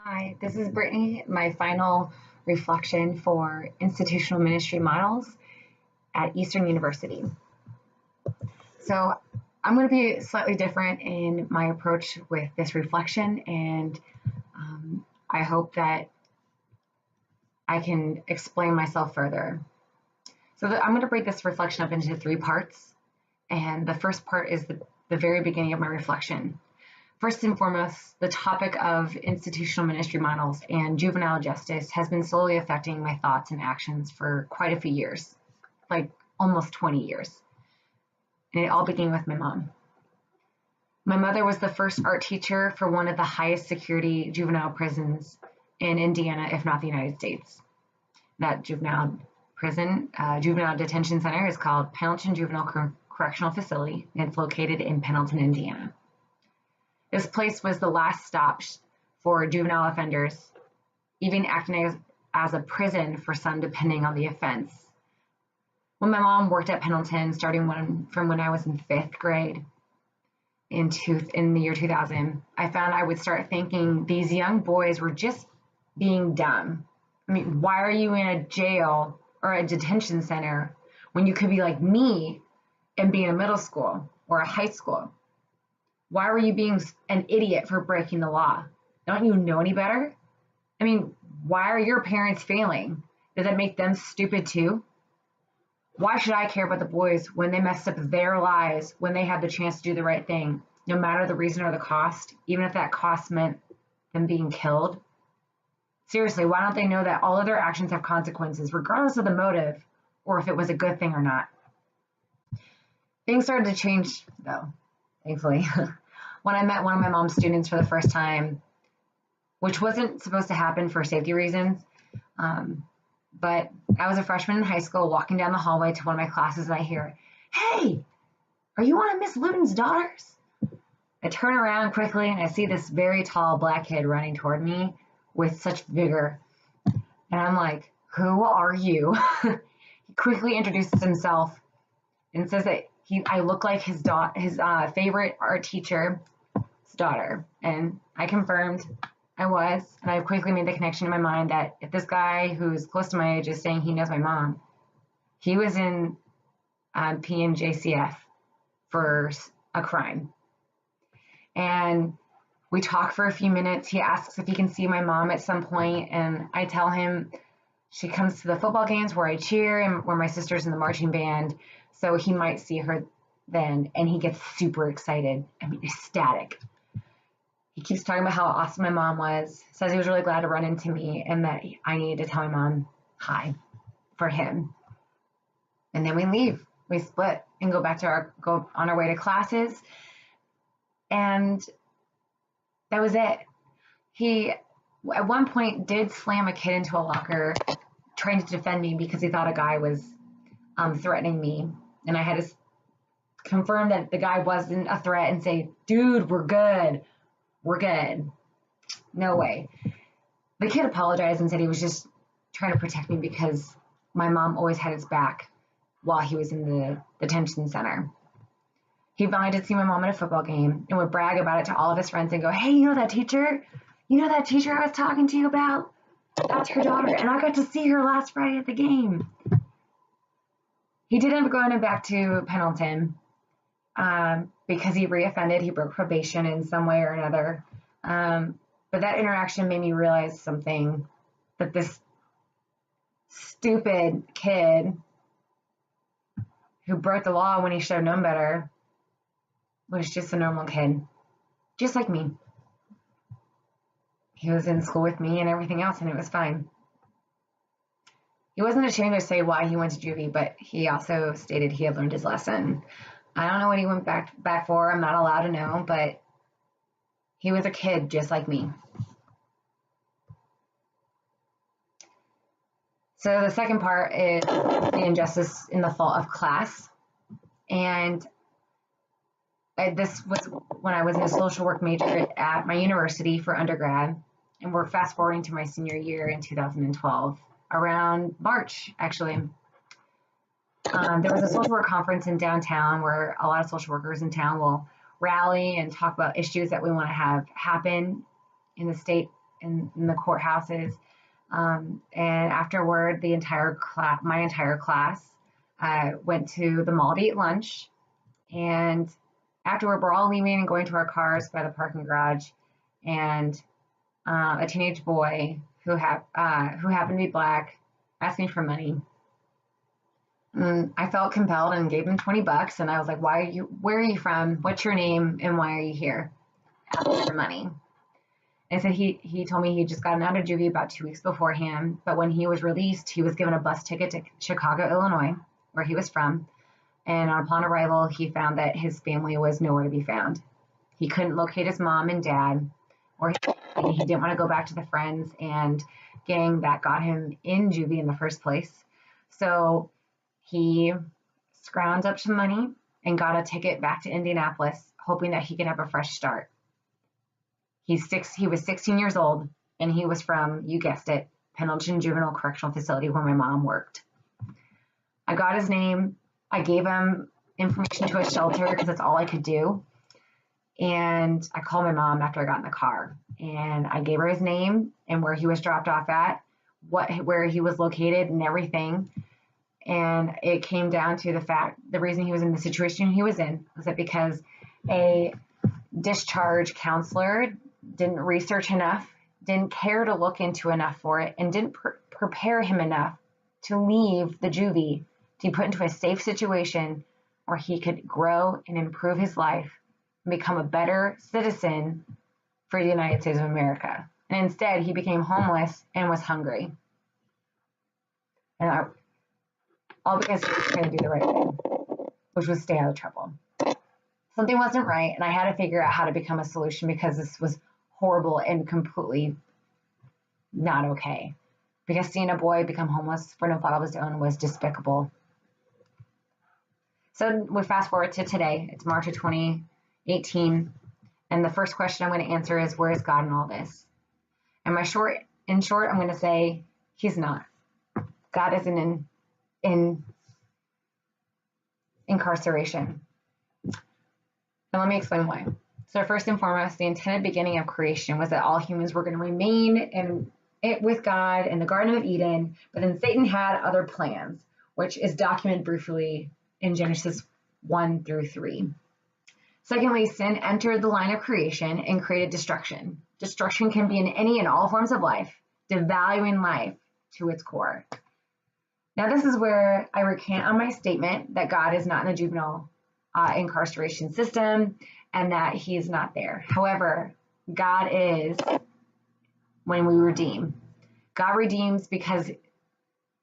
Hi, this is Brittany, my final reflection for institutional ministry models at Eastern University. So I'm going to be slightly different in my approach with this reflection, and I hope that I can explain myself further. I'm going to break this reflection up into three parts, and the first part is the very beginning of my reflection. First and foremost, the topic of institutional ministry models and juvenile justice has been slowly affecting my thoughts and actions for quite a few years, like almost 20 years. And it all began with my mom. My mother was the first art teacher for one of the highest security juvenile prisons in Indiana, if not the United States. That juvenile detention center is called Pendleton Juvenile Correctional Facility, and it's located in Pendleton, Indiana. This place was the last stop for juvenile offenders, even acting as a prison for some depending on the offense. When my mom worked at Pendleton, starting from when I was in fifth grade in the year 2000, I found I would start thinking these young boys were just being dumb. I mean, why are you in a jail or a detention center when you could be like me and be in a middle school or a high school? Why were you being an idiot for breaking the law? Don't you know any better? I mean, why are your parents failing? Does that make them stupid too? Why should I care about the boys when they messed up their lives, when they had the chance to do the right thing, no matter the reason or the cost, even if that cost meant them being killed? Seriously, why don't they know that all of their actions have consequences, regardless of the motive, or if it was a good thing or not? Things started to change, though, thankfully. When I met one of my mom's students for the first time, which wasn't supposed to happen for safety reasons, but I was a freshman in high school walking down the hallway to one of my classes, and I hear, "Hey, are you one of Miss Luton's daughters?" I turn around quickly and I see this very tall black kid running toward me with such vigor. And I'm like, "Who are you?" He quickly introduces himself and says that I look like his favorite art teacher's daughter. And I confirmed I was, and I quickly made the connection in my mind that if this guy who's close to my age is saying he knows my mom, he was in PNJCF for a crime. And we talk for a few minutes. He asks if he can see my mom at some point, and I tell him she comes to the football games where I cheer and where my sister's in the marching band, so he might see her then, and he gets super excited. I mean, ecstatic. He keeps talking about how awesome my mom was, says he was really glad to run into me and that I needed to tell my mom hi for him. And then we leave. We split and go on our way to classes. And that was it. He, at one point, did slam a kid into a locker trying to defend me because he thought a guy was threatening me. And I had to confirm that the guy wasn't a threat and say, "Dude, we're good. We're good." No way. The kid apologized and said he was just trying to protect me because my mom always had his back while he was in the detention center. He finally did see my mom at a football game and would brag about it to all of his friends and go, "Hey, you know that teacher? You know that teacher I was talking to you about? That's her daughter, and I got to see her last Friday at the game." He did end up going back to Pendleton because he reoffended. He broke probation in some way or another. But that interaction made me realize something, that this stupid kid who broke the law when he should have known better was just a normal kid, just like me. He was in school with me and everything else, and it was fine. He wasn't ashamed to say why he went to juvie, but he also stated he had learned his lesson. I don't know what he went back for. I'm not allowed to know, but he was a kid just like me. So the second part is the injustice in the fault of class. And this was when I was in a social work major at my university for undergrad. And we're fast forwarding to my senior year in 2012, around March, actually. There was a social work conference in downtown where a lot of social workers in town will rally and talk about issues that we want to have happen in the state in the courthouses. And afterward, my entire class went to the mall to eat lunch. And afterward, we're all leaving and going to our cars by the parking garage. And a teenage boy who happened to be black asked me for money. I felt compelled and gave him $20. And I was like, where are you from? What's your name? And why are you here? Asking for money. And so he told me he just gotten out of juvie about 2 weeks beforehand. But when he was released, he was given a bus ticket to Chicago, Illinois, where he was from. And upon arrival, he found that his family was nowhere to be found. He couldn't locate his mom and dad, or he didn't want to go back to the friends and gang that got him in juvie in the first place. So he scrounged up some money and got a ticket back to Indianapolis, hoping that he could have a fresh start. He was 16 years old, and he was from, you guessed it, Pendleton Juvenile Correctional Facility, where my mom worked. I got his name. I gave him information to a shelter because that's all I could do. And I called my mom after I got in the car, and I gave her his name and where he was dropped off at, where he was located and everything. And it came down to the reason he was in the situation he was in was that because a discharge counselor didn't research enough, didn't care to look into enough for it, and didn't prepare him enough to leave the juvie to be put into a safe situation where he could grow and improve his life and become a better citizen for the United States of America. And instead, he became homeless and was hungry. And all because he was trying to do the right thing, which was stay out of trouble. Something wasn't right, and I had to figure out how to become a solution because this was horrible and completely not okay. Because seeing a boy become homeless for no fault of his own was despicable. So we fast forward to today. It's March of 2018, and the first question I'm going to answer is, where is God in all this? And in short, I'm going to say he's not. God isn't in incarceration. And let me explain why. So first and foremost, the intended beginning of creation was that all humans were going to remain with God in the Garden of Eden, but then Satan had other plans, which is documented briefly in Genesis 1-3. Secondly, sin entered the line of creation and created destruction. Destruction can be in any and all forms of life, devaluing life to its core. Now, this is where I recant on my statement that God is not in the juvenile incarceration system and that he's not there. However, God is when we redeem. God redeems because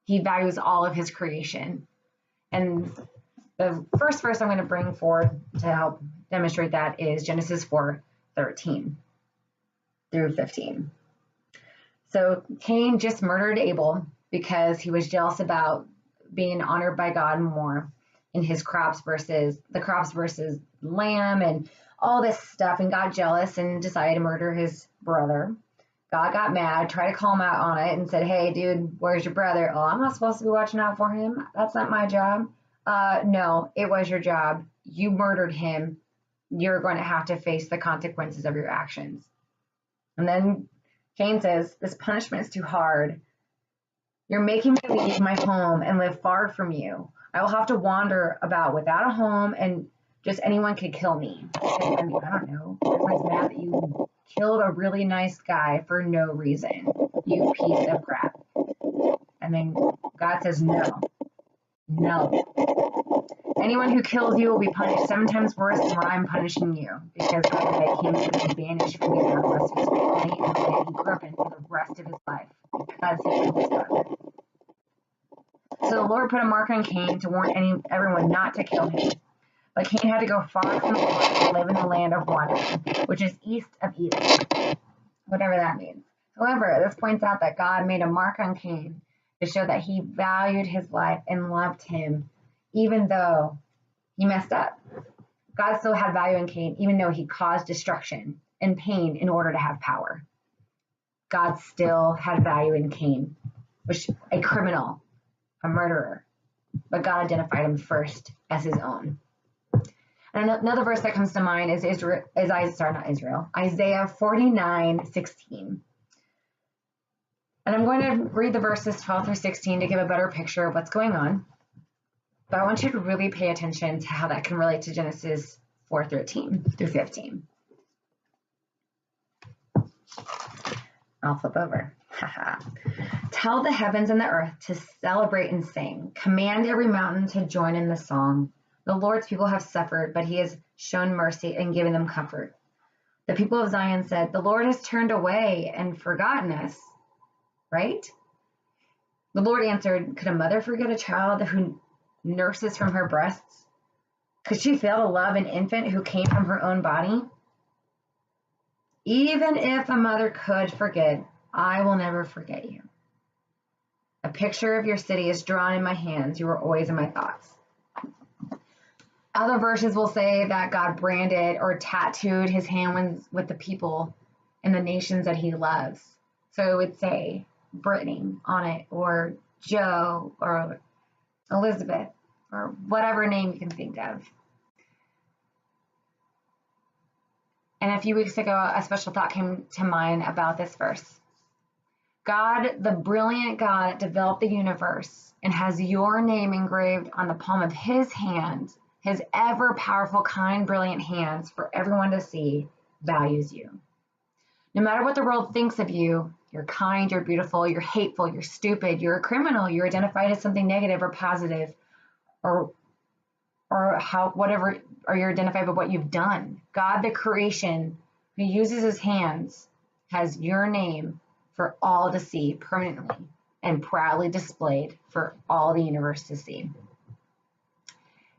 he values all of his creation. And the first verse I'm going to bring forward to help demonstrate that is Genesis 4:13-15. So Cain just murdered Abel because he was jealous about being honored by God more in his crops versus lamb and all this stuff, and got jealous and decided to murder his brother. God got mad, tried to call him out on it, and said, hey, dude, where's your brother? Oh, I'm not supposed to be watching out for him. That's not my job. No, it was your job. You murdered him. You're going to have to face the consequences of your actions. And then Cain says, this punishment is too hard. You're making me leave my home and live far from you. I will have to wander about without a home, and just anyone could kill me. I mean, I don't know. Everyone's mad that you killed a really nice guy for no reason. You piece of crap. And then God says, no. Anyone who kills you will be punished 7 times worse than what I'm punishing you, because God make him to be banished from you for the rest of his family and the land he grew up in for the rest of his life, because he killed his brother. So the Lord put a mark on Cain to warn everyone not to kill him. But Cain had to go far from the Lord and live in the land of wandering, which is east of Eden, whatever that means. However, this points out that God made a mark on Cain to show that he valued his life and loved him, even though he messed up. God still had value in Cain, even though he caused destruction and pain in order to have power. God still had value in Cain, which a criminal, a murderer, but God identified him first as his own. And another verse that comes to mind is Isaiah 49:16. And I'm going to read the verses 12 through 16 to give a better picture of what's going on. But I want you to really pay attention to how that can relate to Genesis 4:13 through 15. I'll flip over. Tell the heavens and the earth to celebrate and sing. Command every mountain to join in the song. The Lord's people have suffered, but he has shown mercy and given them comfort. The people of Zion said, the Lord has turned away and forgotten us. Right? The Lord answered, could a mother forget a child who nurses from her breasts? Could she fail to love an infant who came from her own body? Even if a mother could forget, I will never forget you. A picture of your city is drawn in my hands. You are always in my thoughts. Other versions will say that God branded or tattooed his hands with the people and the nations that he loves. So it would say Brittany on it, or Joe, or Elizabeth, or whatever name you can think of. And a few weeks ago, a special thought came to mind about this verse. God, the brilliant God, developed the universe and has your name engraved on the palm of his hand. His ever-powerful, kind, brilliant hands for everyone to see, values you. No matter what the world thinks of you, you're kind, you're beautiful, you're hateful, you're stupid, you're a criminal, you're identified as something negative or positive, or you're identified by what you've done. God, the creation, who uses his hands, has your name for all to see permanently and proudly displayed for all the universe to see.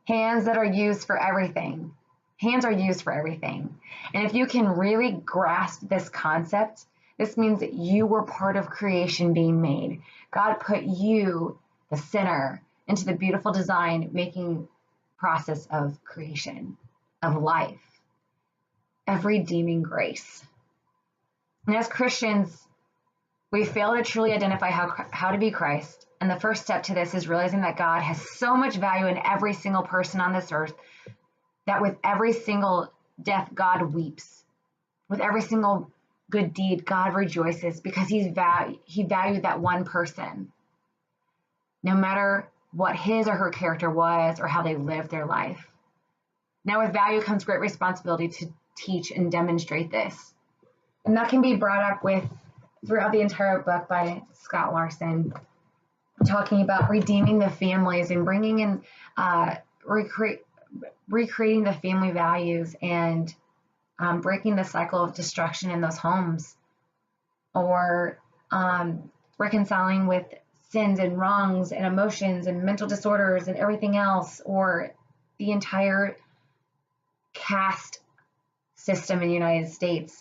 Hands that are used for everything. Hands are used for everything. And if you can really grasp this concept, this means that you were part of creation being made. God put you, the sinner, into the beautiful design making process of creation, of life, of redeeming grace. And as Christians, we fail to truly identify how to be Christ. And the first step to this is realizing that God has so much value in every single person on this earth that with every single death, God weeps. With every single good deed, God rejoices because he valued that one person. No matter what his or her character was or how they lived their life. Now with value comes great responsibility to teach and demonstrate this. And that can be brought up throughout the entire book by Scott Larson, talking about redeeming the families and bringing in, recreating the family values and breaking the cycle of destruction in those homes, or reconciling with sins and wrongs and emotions and mental disorders and everything else, or the entire caste system in the United States.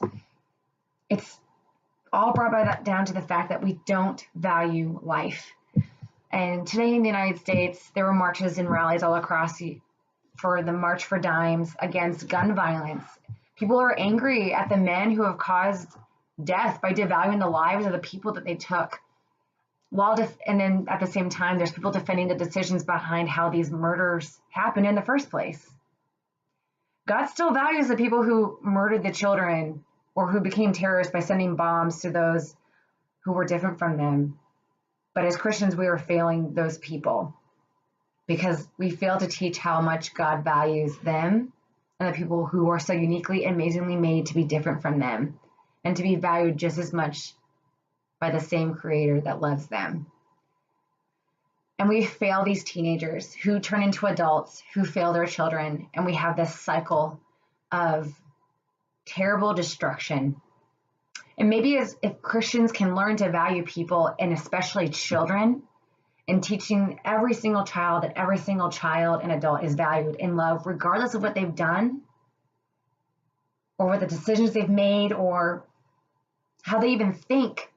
It's all brought down to the fact that we don't value life. And today in the United States, there were marches and rallies all across for the March for Dimes against gun violence. People are angry at the men who have caused death by devaluing the lives of the people that they took. And then at the same time, there's people defending the decisions behind how these murders happened in the first place. God still values the people who murdered the children or who became terrorists by sending bombs to those who were different from them. But as Christians, we are failing those people because we fail to teach how much God values them and the people who are so uniquely, amazingly made to be different from them and to be valued just as much by the same creator that loves them. And we fail these teenagers who turn into adults who fail their children. And we have this cycle of terrible destruction. And maybe if Christians can learn to value people and especially children, and teaching every single child that every single child and adult is valued and loved, regardless of what they've done or what the decisions they've made or how they even think.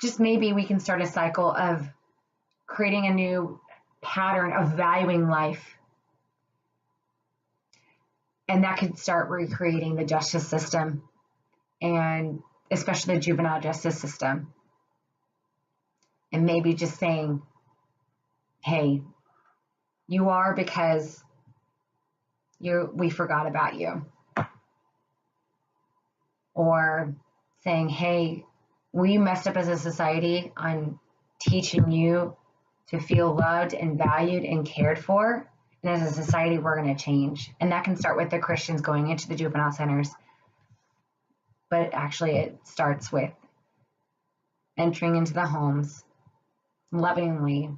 Just maybe we can start a cycle of creating a new pattern of valuing life. And that could start recreating the justice system, and especially the juvenile justice system. And maybe just saying, hey, you are because we forgot about you. or saying, hey, we messed up as a society on teaching you to feel loved and valued and cared for. And as a society, we're going to change. And that can start with the Christians going into the juvenile centers. But actually, it starts with entering into the homes lovingly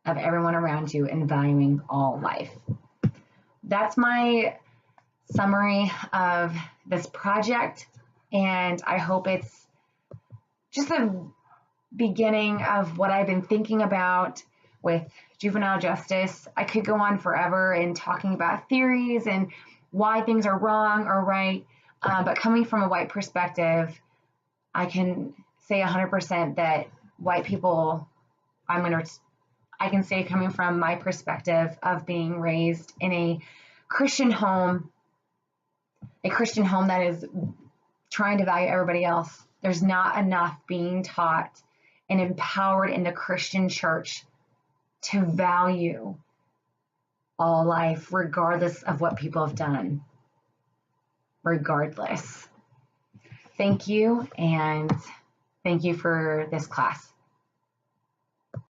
of everyone around you and valuing all life. That's my summary of this project. And I hope it's just the beginning of what I've been thinking about with juvenile justice. I could go on forever in talking about theories and why things are wrong or right, but coming from a white perspective, I can say 100% that white people, I can say, coming from my perspective of being raised in a Christian home that is trying to value everybody else. There's not enough being taught and empowered in the Christian church to value all life, regardless of what people have done. Regardless. Thank you, and thank you for this class.